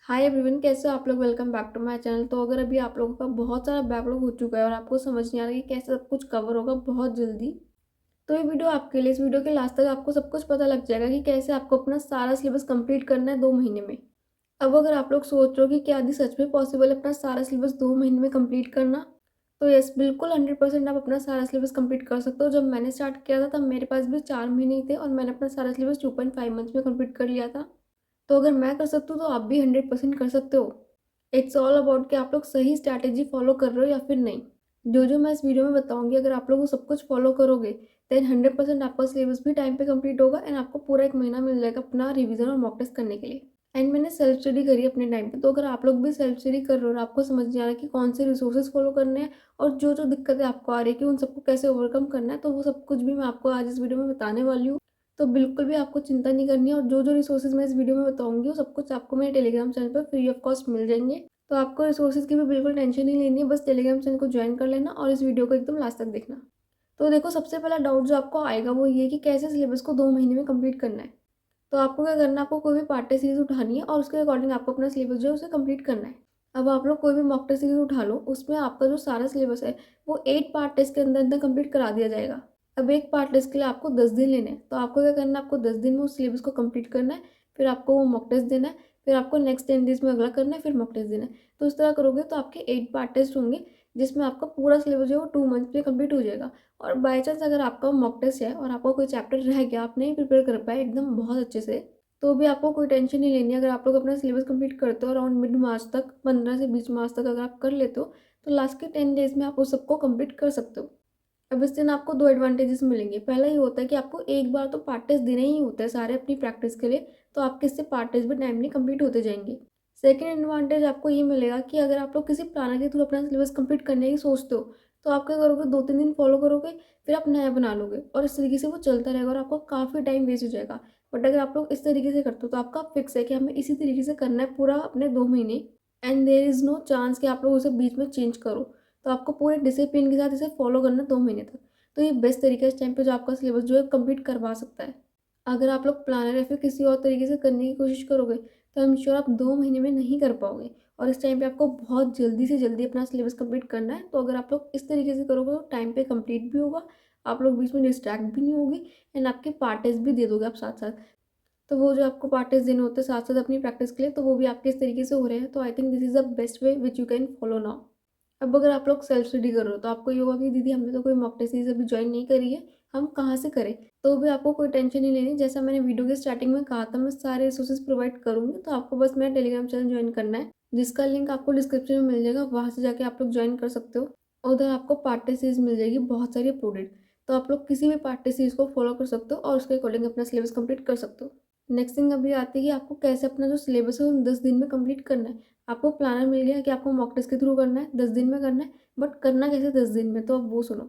Hi everyone, कैसे हो आप लोग। Welcome back to my channel. तो अगर अभी आप लोगों का बहुत सारा बैकलॉग हो चुका है और आपको समझ नहीं आ रहा कि कैसे सब कुछ कवर होगा बहुत जल्दी, तो ये वीडियो आपके लिए। इस वीडियो के लास्ट तक आपको सब कुछ पता लग जाएगा कि कैसे आपको अपना सारा सिलेबस कंप्लीट करना है 2 महीने में। अब अगर आप लोग सोच रहे हो कि क्या यदि सच में पॉसिबल है अपना सारा सिलेबस 2 महीने में कंप्लीट करना, तो यस, बिल्कुल 100% आप अपना सारा सिलेबस कंप्लीट कर सकते हो। जब मैंने स्टार्ट किया था तब मेरे पास भी 4 महीने ही थे और मैंने अपना सारा सिलेबस 2.5 मंथ्स में कंप्लीट कर लिया था। तो अगर मैं कर सकती हूँ तो आप भी 100% कर सकते हो। इट्स ऑल अबाउट कि आप लोग सही स्ट्रैटेजी फॉलो कर रहे हो या फिर नहीं। जो मैं इस वीडियो में बताऊंगी, अगर आप लोग वो सब कुछ फॉलो करोगे देन 100% आपका सिलेबस भी टाइम पे कंप्लीट होगा एंड आपको पूरा 1 महीना मिल जाएगा अपना रिवीजन और मॉक टेस्ट करने के लिए। एंड मैंने सेल्फ स्टडी करी अपने टाइम पे। तो अगर आप लोग भी सेल्फ स्टडी कर रहे हो और आपको समझ नहीं आ रहा कि कौन से रिसोर्सेज फॉलो करने हैं और जो जो दिक्कतें आपको आ रही है कि उन सबको कैसे ओवरकम करना है, तो वो सब कुछ भी मैं आपको आज इस वीडियो में बताने वाली हूँ। तो बिल्कुल भी आपको चिंता नहीं करनी है और जो जो रिसोर्सेज मैं इस वीडियो में बताऊंगी वो सब कुछ आपको मेरे टेलीग्राम चैनल पर फ्री ऑफ कॉस्ट मिल जाएंगे। तो आपको रिसोर्सेज की भी बिल्कुल टेंशन नहीं लेनी है, बस टेलीग्राम चैनल को ज्वाइन कर लेना और इस वीडियो को एकदम लास्ट तक देखना। तो देखो, सबसे पहला डाउट जो आपको आएगा वो ये कि कैसे सिलेबस को 2 महीने में कंप्लीट करना है। तो आपको क्या करना है, आपको कोई भी पार्ट टेस्ट सीरीज उठानी है और उसके अकॉर्डिंग आपको अपना सिलेबस जो है उसे कंप्लीट करना है। अब आप लोग कोई भी मॉक टेस्ट सीरीज उठा लो, उसमें आपका जो सारा सिलेबस है वो 8 पार्ट टेस्ट के अंदर अंदर कंप्लीट करा दिया जाएगा। अब एक पार्ट टेस्ट के लिए आपको 10 दिन लेने हैं, तो आपको क्या करना है, आपको 10 दिन में उस सिलेबस को कंप्लीट करना है। फिर आपको वो मॉक टेस्ट देना है, फिर आपको नेक्स्ट 10 डेज में अगला करना है, फिर मॉक टेस्ट देना है। तो इस तरह करोगे तो आपके 8 पार्ट टेस्ट होंगे, जिसमें आपका पूरा सिलेबस जो है वो 2 मंथ में कंप्लीट हो जाएगा। और बाई चांस अगर आपका मॉक टेस्ट है और आपका कोई चैप्टर रह गया, आप नहीं प्रिपेयर कर पाए एकदम बहुत अच्छे से, तो भी आपको कोई टेंशन नहीं लेनी है। अगर आप लोग अपना सिलेबस कंप्लीट करते हो अराउंड मिड मार्च तक, 15 से 20 मार्च तक अगर आप कर लेते हो, तो लास्ट के 10 डेज में आप उस सबको कंप्लीट कर सकते हो। अब इस दिन आपको दो एडवांटेजेस मिलेंगे। पहला ये होता है कि आपको एक बार तो पार्ट टेस्ट देने ही होता है सारे अपनी प्रैक्टिस के लिए, तो आपके इससे पार्ट टेस्ट भी टाइमली कंप्लीट होते जाएंगे। सेकेंड एडवांटेज आपको ये मिलेगा कि अगर आप लोग किसी प्लानर के थ्रू अपना सिलेबस कंप्लीट करने की सोचते हो, तो आप क्या करोगे, 2-3 दिन फॉलो करोगे, फिर आप नया बना लोगे और इस तरीके से वो चलता रहेगा और आपको काफ़ी टाइम वेस्ट हो जाएगा। बट अगर आप लोग इस तरीके से करते हो तो आपका फिक्स है कि हमें इसी तरीके से करना है पूरा अपने 2 महीने, and there is no chance कि आप लोग उसे बीच में चेंज करो। तो आपको पूरे डिसिप्लिन के साथ इसे फॉलो करना है 2 महीने तक। तो ये बेस्ट तरीका है इस टाइम पे जो आपका सिलेबस जो है कंप्लीट करवा सकता है। अगर आप लोग प्लानर या फिर किसी और तरीके से करने की कोशिश करोगे तो आई एम श्योर आप 2 महीने में नहीं कर पाओगे। और इस टाइम पे आपको बहुत जल्दी से जल्दी अपना सिलेबस कंप्लीट करना है। तो अगर आप लोग इस तरीके से करोगे तो टाइम पे कंप्लीट भी होगा, आप लोग बीच में डिस्ट्रैक्ट भी नहीं होगी, एंड आपके पार्ट टेस्ट भी दे दोगे आप साथ साथ। तो वो जो आपको पार्ट टेस्ट देने होते हैं साथ साथ अपनी प्रैक्टिस के लिए, तो वो भी आपके इस तरीके से हो रहे हैं। तो I think this is the best way which you can follow now. अब अगर आप लोग सेल्फ स्टडी कर रहे हो तो आपको ये होगा कि दीदी हमने तो कोई मॉक टेस्ट सीरीज अभी ज्वाइन नहीं करी है, हम कहाँ से करें। तो भी आपको कोई टेंशन नहीं लेनी। जैसा मैंने वीडियो के स्टार्टिंग में कहा था, मैं सारे रिसोर्सेज प्रोवाइड करूँगी, तो आपको बस मेरा टेलीग्राम चैनल ज्वाइन करना है, जिसका लिंक आपको डिस्क्रिप्शन में मिल जाएगा। वहाँ से जाके आप लोग ज्वाइन कर सकते हो। उधर आपको पार्ट टेस्ट सीरीज मिल जाएगी बहुत सारी अपलोडेड। तो आप लोग किसी भी पार्ट टेस्ट सीरीज को फॉलो कर सकते हो और उसके अकॉर्डिंग अपना सिलेबस कंप्लीट कर सकते हो। नेक्स्ट थिंग अभी आती है कि आपको कैसे अपना जो सिलेबस है वो 10 दिन में कंप्लीट करना है। आपको प्लानर मिल गया कि आपको मॉक टेस्ट के थ्रू करना है, 10 दिन में करना है। बट करना कैसे 10 दिन में, तो अब वो सुनो।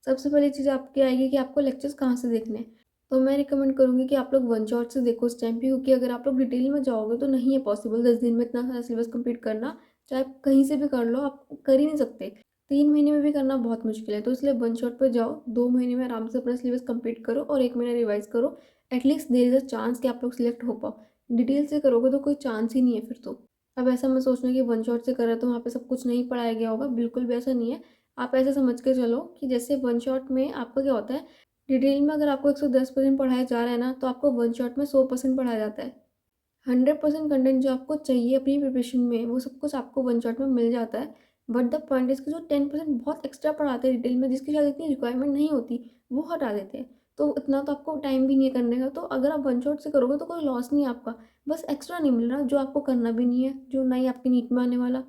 सबसे पहली चीज़ आपकी आएगी कि आपको लेक्चर्स कहाँ से देखने हैं। तो मैं रिकमेंड करूँगी कि आप लोग वन शॉट से देखो उस टाइम पे, क्योंकि अगर आप लोग डिटेल में जाओगे तो नहीं है पॉसिबल 10 दिन में इतना सारा सिलेबस कंप्लीट करना। चाहे आप कहीं से भी कर लो, आप कर ही नहीं सकते। 3 महीने में भी करना बहुत मुश्किल है। तो इसलिए वन शॉट पर जाओ, 2 महीने में आराम से अपना सिलेबस कंप्लीट करो और 1 महीना रिवाइज करो। At least there is a chance कि आप लोग सिलेक्ट हो पाओ। डिटेल से करोगे तो कोई चांस ही नहीं है फिर तो। अब ऐसा मैं सोचना कि वन शॉट से कर रहा तो वहाँ पे सब कुछ नहीं पढ़ाया गया होगा, बिल्कुल भी ऐसा नहीं है। आप ऐसा समझ के चलो कि जैसे वन शॉट में आपका क्या होता है, डिटेल में अगर आपको 110% पढ़ाया जा रहा है ना, तो आपको वन शॉट में 100% पढ़ाया जाता है। 100% कंटेंट जो आपको चाहिए अपनी प्रिपरेशन में वो सब कुछ आपको वन शॉट में मिल जाता है। बट द पॉइंट इज़ कि जो 10% बहुत एक्स्ट्रा पढ़ाते हैं डिटेल में, जिसकी शायद इतनी रिक्वायरमेंट नहीं होती, वो हटा देते हैं। तो इतना तो आपको टाइम भी नहीं है करने का। तो अगर आप वन शॉट से करोगे तो कोई लॉस नहीं है आपका, बस एक्स्ट्रा नहीं मिल रहा जो आपको करना भी नहीं है, जो नहीं आपकी नीट में आने वाला।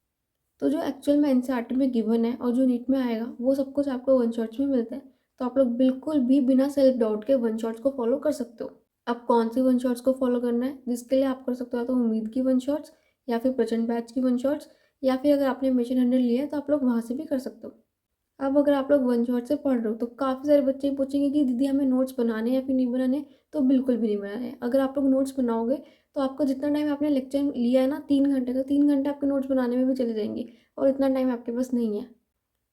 तो जो एक्चुअल में एनसीईआरटी में गिवन है और जो नीट में आएगा वो सब कुछ आपको वन शॉट्स में मिलता है। तो आप लोग बिल्कुल भी बिना सेल्फ डाउट के वन शॉट्स को फॉलो कर सकते हो। अब कौन सी वन शॉट्स को फॉलो करना है, जिसके लिए आप कर सकते हो, या तो उम्मीद की वन शॉट्स, या फिर प्रचंड बैच की वन शॉट्स, या फिर अगर आपने मिशन 100 लिया है तो आप लोग वहाँ से भी कर सकते हो। अब अगर आप लोग वन शॉट से पढ़ रहे हो तो काफ़ी सारे बच्चे पूछेंगे कि दीदी हमें नोट्स बनाने हैं या फिर नहीं बनाने। तो बिल्कुल भी नहीं बनाने हैं। अगर आप लोग नोट्स बनाओगे तो आपका जितना टाइम आपने लेक्चर लिया है ना, 3 घंटे का, 3 घंटे आपके नोट्स बनाने में भी चले जाएंगे और इतना टाइम आपके पास नहीं है।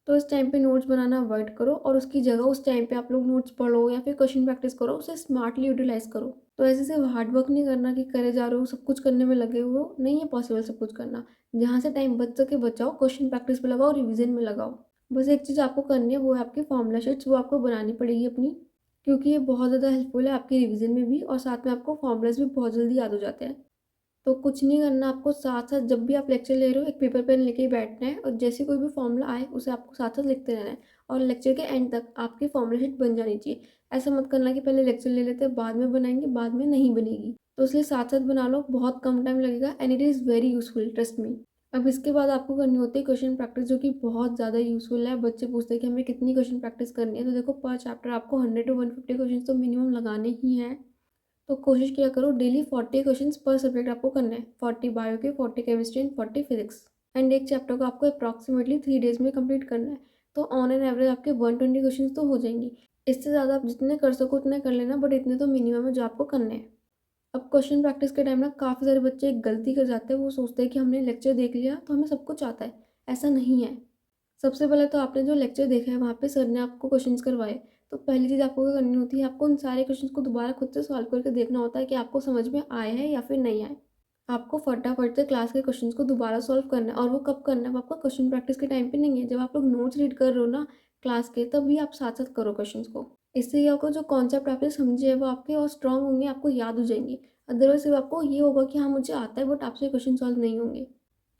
तो इस टाइम पे नोट्स बनाना अवॉइड करो और उसकी जगह उस टाइम पे आप लोग नोट्स पढ़ो या फिर क्वेश्चन प्रैक्टिस करो, उसे स्मार्टली यूटिलाइज करो। तो ऐसे सिर्फ हार्ड वर्क नहीं करना कि करे जा रहे हो, सब कुछ करने में लगे हुए हो, नहीं है पॉसिबल सब कुछ करना। जहाँ से टाइम बच सके बचाओ, क्वेश्चन प्रैक्टिस पे लगाओ, रिविजन में लगाओ। बस एक चीज़ आपको करनी है, वो है आपकी फॉर्मूला शीट्स, वो आपको बनानी पड़ेगी अपनी, क्योंकि ये बहुत ज़्यादा हेल्पफुल है आपकी रिविजन में भी, और साथ में आपको फॉर्मूलाज भी बहुत जल्दी याद हो जाते हैं। तो कुछ नहीं करना आपको, साथ-साथ जब भी आप लेक्चर ले रहे हो एक पेपर पेन लेके ही बैठना है और जैसे कोई भी फ़ॉर्मूला आए उसे आपको साथ-साथ लिखते रहना है और लेक्चर के एंड तक आपकी फ़ॉर्मूला शीट बन जानी चाहिए। ऐसा मत करना कि पहले लेक्चर ले लेते हैं बाद में बनाएँगे, बाद में नहीं बनेगी। तो इसलिए साथ-साथ बना लो, बहुत कम टाइम लगेगा and it is very useful, trust me. अब इसके बाद आपको करनी होती है क्वेश्चन प्रैक्टिस, जो कि बहुत ज़्यादा यूज़फुल है। बच्चे पूछते हैं कि हमें कितनी क्वेश्चन प्रैक्टिस करनी है, तो देखो पर चैप्टर आपको 100 टू 150 क्वेश्चन तो मिनिमम लगाने ही हैं। तो कोशिश किया करो डेली 40 क्वेश्चंस पर सब्जेक्ट आपको करना है, 40 बायो के, 40 केमिस्ट्री एंड 40 फिजिक्स। एंड एक चैप्टर को आपको अप्रॉक्सीमेटली 3 डेज में कंप्लीट करना है। तो ऑन एन एवरेज आपके 120 क्वेश्चंस तो हो जाएंगी। इससे ज़्यादा आप जितने कर सको उतने कर लेना, बट इतने तो मिनिमम है जो आपको करने हैं। अब क्वेश्चन प्रैक्टिस के टाइम ना काफ़ी सारे बच्चे एक गलती कर जाते हैं, वो सोचते हैं कि हमने लेक्चर देख लिया तो हमें सब कुछ आता है। ऐसा नहीं है। सबसे पहले तो आपने जो लेक्चर देखा है वहाँ पे सर ने आपको क्वेश्चंस करवाए, तो पहली चीज़ आपको क्या करनी होती है, आपको उन सारे क्वेश्चंस को दोबारा खुद से सॉल्व करके देखना होता है कि आपको समझ में आए हैं या फिर नहीं आए। आपको फटाफट से क्लास के क्वेश्चंस को दोबारा सॉल्व करना है, और वो कब करना है, वो आपका क्वेश्चन प्रैक्टिस के टाइम पे नहीं है। जब आप लोग नोट्स रीड कर रहे हो ना क्लास के, तब भी आप साथ-साथ करो क्वेश्चंस को। इससे ये होगा जो कॉन्सेप्ट आपने समझे हैं वो आपके और स्ट्रॉन्ग होंगे, आपको याद हो जाएँगे। अदरवाइज़ सिर्फ आपको ये होगा कि हाँ, मुझे आता है, बट आपसे क्वेश्चन सॉल्व नहीं होंगे।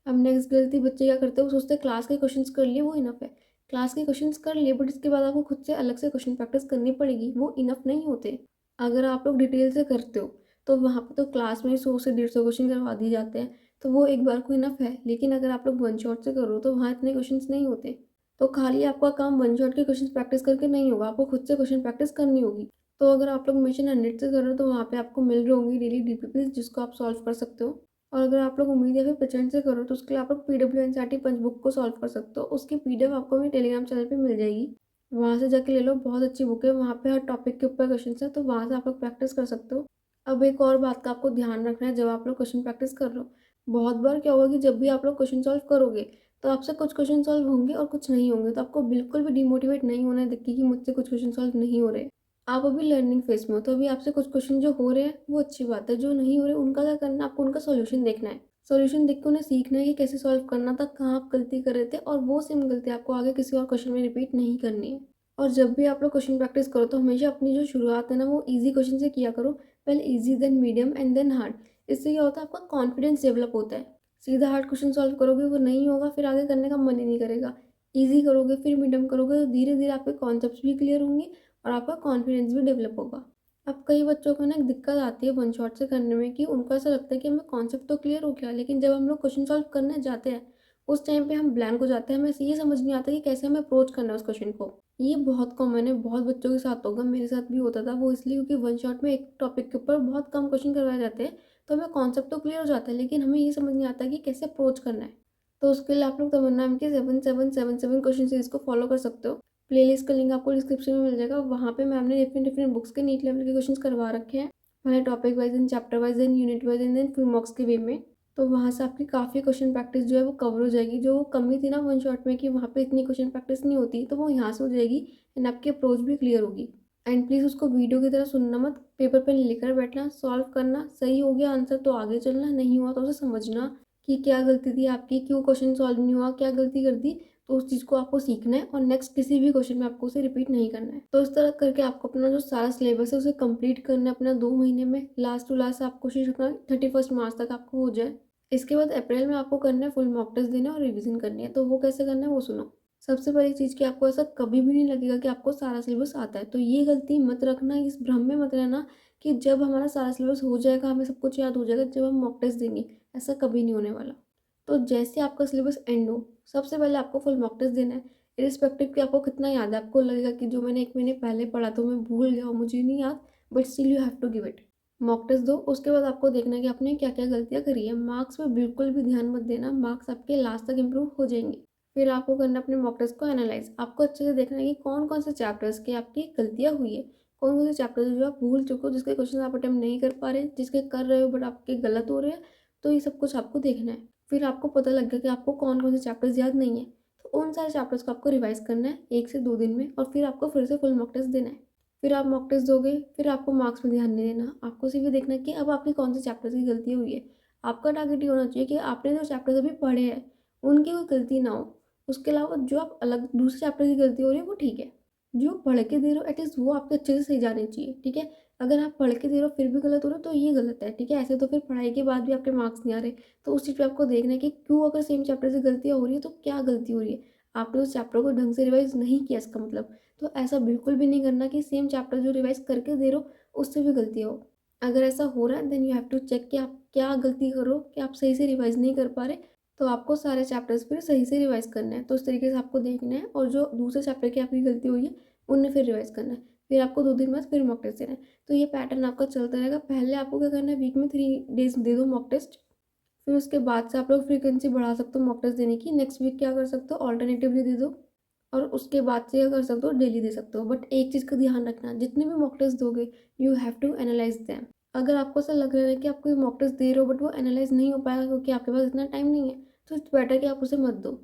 अब नेक्स्ट गलती बच्चे क्या करते हैं, वो सोचते हैं क्लास के क्वेश्चंस कर लिए वो इनफ है। क्लास के क्वेश्चंस कर लिए, बट इसके बाद आपको खुद से अलग से क्वेश्चन प्रैक्टिस करनी पड़ेगी, वो इनफ नहीं होते। अगर आप लोग डिटेल से करते हो तो वहाँ पे तो क्लास में 100 से 150 क्वेश्चन करवा दिए जाते हैं, तो वो एक बार को इनफ है। लेकिन अगर आप लोग वन शॉट से करो तो वहाँ इतने क्वेश्चंस नहीं होते। तो खाली आपका काम वन शॉट के क्वेश्चन प्रैक्टिस करके नहीं होगा, आपको खुद से क्वेश्चन प्रैक्टिस करनी होगी। तो अगर आप लोग मिशन 100 से कर रहे हो तो वहाँ पे आपको मिल रही होंगी डेली डीपीपीज, जिसको आप सॉल्व कर सकते हो। और अगर आप लोग उम्मीद या फिर पेचेंट से करो तो उसके लिए आप लोग पीडब्ल्यूएनसीईआरटी पंच बुक को सॉल्व कर सकते हो। उसकी पीडीएफ आपको मेरे टेलीग्राम चैनल पे मिल जाएगी, वहाँ से जाके ले लो, बहुत अच्छी बुक है। वहाँ पे हर टॉपिक के ऊपर क्वेश्चन है, तो वहाँ से आप लोग प्रैक्टिस कर सकते हो। अब एक और बात का आपको ध्यान रखना है, जब आप लोग क्वेश्चन प्रैक्टिस कर रहे हो, बहुत बार क्या होगा कि जब भी आप लोग क्वेश्चन सॉल्व करोगे तो आपसे कुछ क्वेश्चन सॉल्व होंगे और कुछ नहीं होंगे। तो आपको बिल्कुल भी डिमोटिवेट नहीं होना है देख के कि मुझसे कुछ क्वेश्चन सॉल्व नहीं हो रहे। आप अभी लर्निंग फेज में हो, तो अभी आपसे कुछ क्वेश्चन जो हो रहे हैं वो अच्छी बात है, जो नहीं हो रहे उनका क्या करना है, आपको उनका सॉल्यूशन देखना है। सॉल्यूशन देख के उन्हें सीखना है कि कैसे सॉल्व करना था, कहाँ आप गलती कर रहे थे, और वो सेम गलती आपको आगे किसी और क्वेश्चन में रिपीट नहीं करनी है। और जब भी आप लोग क्वेश्चन प्रैक्टिस करो तो हमेशा अपनी जो शुरुआत है ना वो ईजी क्वेश्चन से किया करो। पहले easy, then medium and then hard. इससे क्या होता है, आपका कॉन्फिडेंस डेवलप होता है। सीधा हार्ड क्वेश्चन सॉल्व करोगे वो नहीं होगा, फिर आगे करने का मन ही नहीं करेगा। ईजी करोगे फिर मीडियम करोगे तो धीरे धीरे आपके कॉन्सेप्ट्स भी क्लियर होंगे और आपका कॉन्फिडेंस भी डेवलप होगा। अब कई बच्चों को ना एक दिक्कत आती है वन शॉट से करने में, कि उनको ऐसा लगता है कि हमें कॉन्सेप्ट तो क्लियर हो गया, लेकिन जब हम लोग क्वेश्चन सॉल्व करने जाते हैं उस टाइम पे हम ब्लैंक हो जाते हैं, हमें ये समझ नहीं आता कि कैसे हमें अप्रोच करना है उस क्वेश्चन को। ये बहुत कॉमन है, बहुत बच्चों के साथ होगा, मेरे साथ भी होता था। वो इसलिए क्योंकि वन शॉट में एक टॉपिक के ऊपर बहुत कम क्वेश्चन करवाए जाते हैं, तो हमें कॉन्सेप्ट तो क्लियर हो जाता है लेकिन हमें ये समझ नहीं आता कि कैसे अप्रोच करना है। तो उसके लिए आप लोग तमन्ना मैम के 7777 क्वेश्चन सीरीज को फॉलो कर सकते हो। प्लेलिस्ट का लिंक आपको डिस्क्रिप्शन में मिल जाएगा। वहाँ पे मैम ने डिफरेंट डिफरेंट बुक्स के नीट लेवल के क्वेश्चंस करवा रखे हैं, पहले topic wise, then chapter wise, then unit wise and then full marks के वे में। तो वहाँ से आपकी काफ़ी क्वेश्चन प्रैक्टिस जो है वो कवर हो जाएगी। जो कमी थी ना वन शॉट में कि वहाँ पे इतनी क्वेश्चन प्रैक्टिस नहीं होती, तो वो यहाँ से हो जाएगी एंड आपकी अप्रोच भी क्लियर होगी। एंड प्लीज़ उसको वीडियो की तरह सुनना मत, पेपर पेन लेकर बैठना, सॉल्व करना। सही हो गया आंसर तो आगे चलना, नहीं हुआ तो उसे समझना कि क्या गलती थी आपकी, क्यों क्वेश्चन सॉल्व नहीं हुआ, क्या गलती कर दी। तो उस चीज़ को आपको सीखना है और नेक्स्ट किसी भी क्वेश्चन में आपको उसे रिपीट नहीं करना है। तो इस तरह करके आपको अपना जो सारा सिलेबस है उसे कंप्लीट करना है अपना 2 महीने में। लास्ट टू लास्ट आप कोशिश रखना 31 मार्च तक आपको हो जाए। इसके बाद अप्रैल में आपको करना है फुल मॉक टेस्ट देना और रिवीजन करनी है। तो वो कैसे करना है वो सुनो। सबसे पहली चीज़ कि आपको ऐसा कभी भी नहीं लगेगा कि आपको सारा सिलेबस आता है। तो ये गलती मत रखना, इस भ्रम में मत रहना कि जब हमारा सारा सिलेबस हो जाएगा हमें सब कुछ याद हो जाएगा जब हम मॉक टेस्ट देंगे। ऐसा कभी नहीं होने वाला। तो जैसे आपका सिलेबस एंड हो, सबसे पहले आपको फुल मॉक टेस्ट देना है। इर्रिस्पेक्टिव कि आपको कितना याद है, आपको लगेगा कि जो मैंने 1 महीने पहले पढ़ा तो मैं भूल गया हूँ, मुझे नहीं याद, but still you have to give it. Mock test दो, उसके बाद आपको देखना है कि आपने क्या-क्या गलतियाँ करी है। मार्क्स पे बिल्कुल भी ध्यान मत देना, मार्क्स आपके लास्ट तक इम्प्रूव हो जाएंगे। फिर आपको करना है अपने मॉक टेस्ट को एनालाइज़। आपको अच्छे से देखना है कि कौन-कौन से चैप्टर्स की आपकी गलतियाँ हुई है, कौन-कौन से चैप्टर्स जो आप भूल चुके हो, जिसके क्वेश्चन आप अटेम्प्ट नहीं कर पा रहे, जिसके कर रहे हो बट आपके गलत हो रहे हैं। तो ये सब कुछ आपको देखना है। फिर आपको पता लग गया कि आपको कौन-कौन से चैप्टर्स याद नहीं है, तो तो उन सारे चैप्टर्स को आपको रिवाइज़ करना है 1 से 2 दिन में, और फिर आपको फिर से फुल मॉक टेस्ट देना है। फिर आप मॉक टेस्ट दोगे, फिर आपको मार्क्स में ध्यान नहीं देना, आपको सिर्फ ये देखना है कि अब आपकी कौन से चैप्टर्स की गलती हुई है। आपका टारगेट ये होना चाहिए कि आपने जो चैप्टर्स अभी पढ़े हैं, उनकी कोई गलती ना हो। उसके अलावा जो आप अलग दूसरे चैप्टर की गलती हो रही है वो ठीक है। जो पढ़ के दे रहे हो एटलीस्ट वो आपके अच्छे से सही जाने चाहिए, ठीक है? अगर आप पढ़ के दे रहे हो फिर भी गलत हो रहा है तो ये गलत है, ठीक है? ऐसे तो फिर पढ़ाई के बाद भी आपके मार्क्स नहीं आ रहे। तो उस चीज़ पे आपको देखना है कि क्यों, अगर सेम चैप्टर से गलतियाँ हो रही है तो क्या गलती हो रही है? आपने उस चैप्टर को ढंग से रिवाइज़ नहीं किया इसका मतलब। तो ऐसा बिल्कुल भी नहीं करना कि सेम चैप्टर जो रिवाइज़ करके दे रहे हो उससे भी गलतियाँ हो। अगर ऐसा हो रहा है then you have to check कि आप क्या गलती कर रहे हो, कि आप सही से रिवाइज़ नहीं कर पा रहे, तो आपको सारे चैप्टर्स फिर सही से रिवाइज़ करना है। तो इस तरीके से आपको देखना है, और जो दूसरे चैप्टर की आपकी गलती हुई है उन्हें फिर रिवाइज़ करना है। फिर आपको 2 दिन बाद फिर मॉक टेस्ट देना है। तो ये पैटर्न आपका चलता रहेगा। पहले आपको क्या करना है, वीक में 3 डेज़ दे दो मॉक टेस्ट। फिर उसके बाद से आप लोग फ्रीक्वेंसी बढ़ा सकते हो मॉक टेस्ट देने की। नेक्स्ट वीक क्या कर सकते हो, ऑल्टरनेटिवली दे दो, और उसके बाद से क्या कर सकते हो, डेली दे सकते हो। बट एक चीज़ का ध्यान रखना, जितने भी मॉक टेस्ट दोगे you have to analyse them. अगर आपको ऐसा लग रहा है कि आप कोई मॉक टेस्ट दे रहे हो बट वो एनालाइज नहीं हो पाएगा क्योंकि आपके पास इतना टाइम नहीं है, तो इट्स बेटर कि आप उसे मत दो।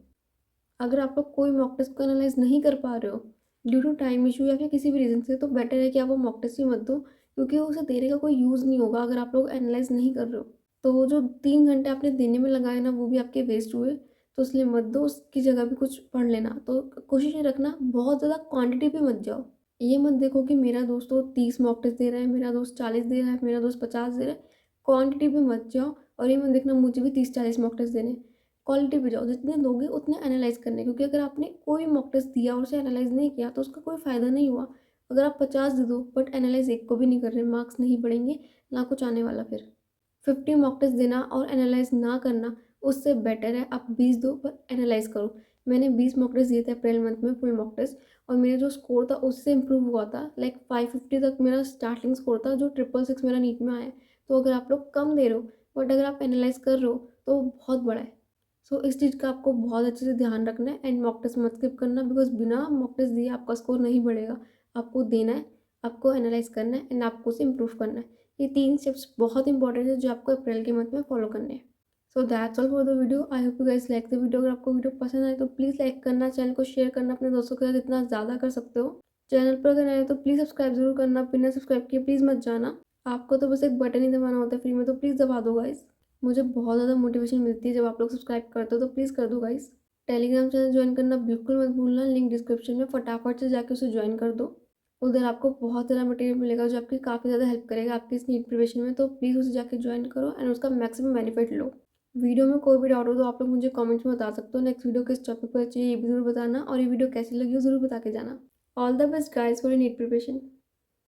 अगर आप लोग कोई मॉक टेस्ट को एनालाइज नहीं कर पा रहे हो ड्यू टू टाइम इशू या फिर किसी भी रीज़न से, तो बेटर है कि आप वो मॉक टेस्ट ही मत दो, क्योंकि उसे देने का कोई यूज़ नहीं होगा अगर आप लोग एनालाइज नहीं कर रहे हो। तो वो जो 3 घंटे आपने देने में लगाए ना वो भी आपके वेस्ट हुए। तो इसलिए मत दो, उसकी जगह भी कुछ पढ़ लेना। तो कोशिश ये रखना बहुत ज़्यादा क्वांटिटी पे मत जाओ। ये मत देखो कि मेरा दोस्त तो 30 मॉक टेस्ट दे रहा है, मेरा दोस्त 40 दे रहा है, मेरा दोस्त 50 दे रहा है। क्वांटिटी पे मत जाओ, और ये मत देखना मुझे भी 30-40 मॉक टेस्ट देने हैं। क्वालिटी पे जाओ, जितने दोगे उतने एनालाइज़ करने, क्योंकि अगर आपने कोई मॉक टेस्ट दिया और उसे एनालाइज़ नहीं किया तो उसका कोई फ़ायदा नहीं हुआ। अगर आप 50 दे दो बट एनालाइज़ एक को भी नहीं कर रहे, मार्क्स नहीं बढ़ेंगे, ना कुछ आने वाला फिर। 50 मॉक टेस्ट देना और एनालाइज़ ना करना, उससे बेटर है आप 20 दो पर एनालाइज़ करो। मैंने 20 मॉक टेस्ट दिए थे अप्रैल मंथ में, फुल मॉक टेस्ट, और मेरा जो स्कोर था उससे इम्प्रूव हुआ था। लाइक 550 तक मेरा स्टार्टिंग स्कोर था, जो 666 मेरा नीट में आया है। तो अगर आप लोग कम दे रहे हो बट अगर आप एनालाइज़ कर रहे हो तो वो बहुत बड़ा है। सो इस चीज़ का आपको बहुत अच्छे से ध्यान रखना है, एंड मॉक टेस्ट मत स्किप करना, बिकॉज बिना मॉक टेस्ट दिए आपका स्कोर नहीं बढ़ेगा। आपको देना है, आपको एनालाइज करना है, एंड आपको उसे इम्प्रूव करना है। ये 3 स्टेप्स बहुत इंपॉर्टेंट है जो आपको अप्रैल के मंथ में फॉलो करने हैं। So that's all for the video. I hope you guys like the video. अगर आपको वीडियो पसंद आए तो प्लीज़ लाइक करना, चैनल को शेयर करना अपने दोस्तों के साथ, जितना ज़्यादा कर सकते हो। चैनल पर अगर आए तो प्लीज़ सब्सक्राइब जरूर करना, बिना सब्सक्राइब किए प्लीज़ मत जाना। आपको तो बस एक बटन ही दबाना होता है फ्री में, तो प्लीज़ दबा दो गाइस। मुझे बहुत ज़्यादा मोटिवेशन मिलती है जब आप लोग सब्सक्राइब करते हो, तो प्लीज़ कर दो गाइस। टेलीग्राम चैनल ज्वाइन करना बिल्कुल मत भूलना, लिंक डिस्क्रिप्शन में, फटाफट से जाके उसे ज्वाइन कर दो। उधर आपको बहुत सारा मटेरियल मिलेगा जो आपकी काफ़ी ज़्यादा हेल्प करेगा आपकी इस नीट प्रिपरेशन में, तो प्लीज़ उसे जाके ज्वाइन करो एंड उसका मैक्सिमम बेनिफिट लो। वीडियो में कोई भी डाउट हो तो आप लोग मुझे कमेंट्स में बता सकते हो। नेक्स्ट वीडियो किस टॉपिक पर चाहिए ये भी ज़रूर बताना, और ये वीडियो कैसी लगी हो ज़रूर बता के जाना। All the best guys for NEET preparation.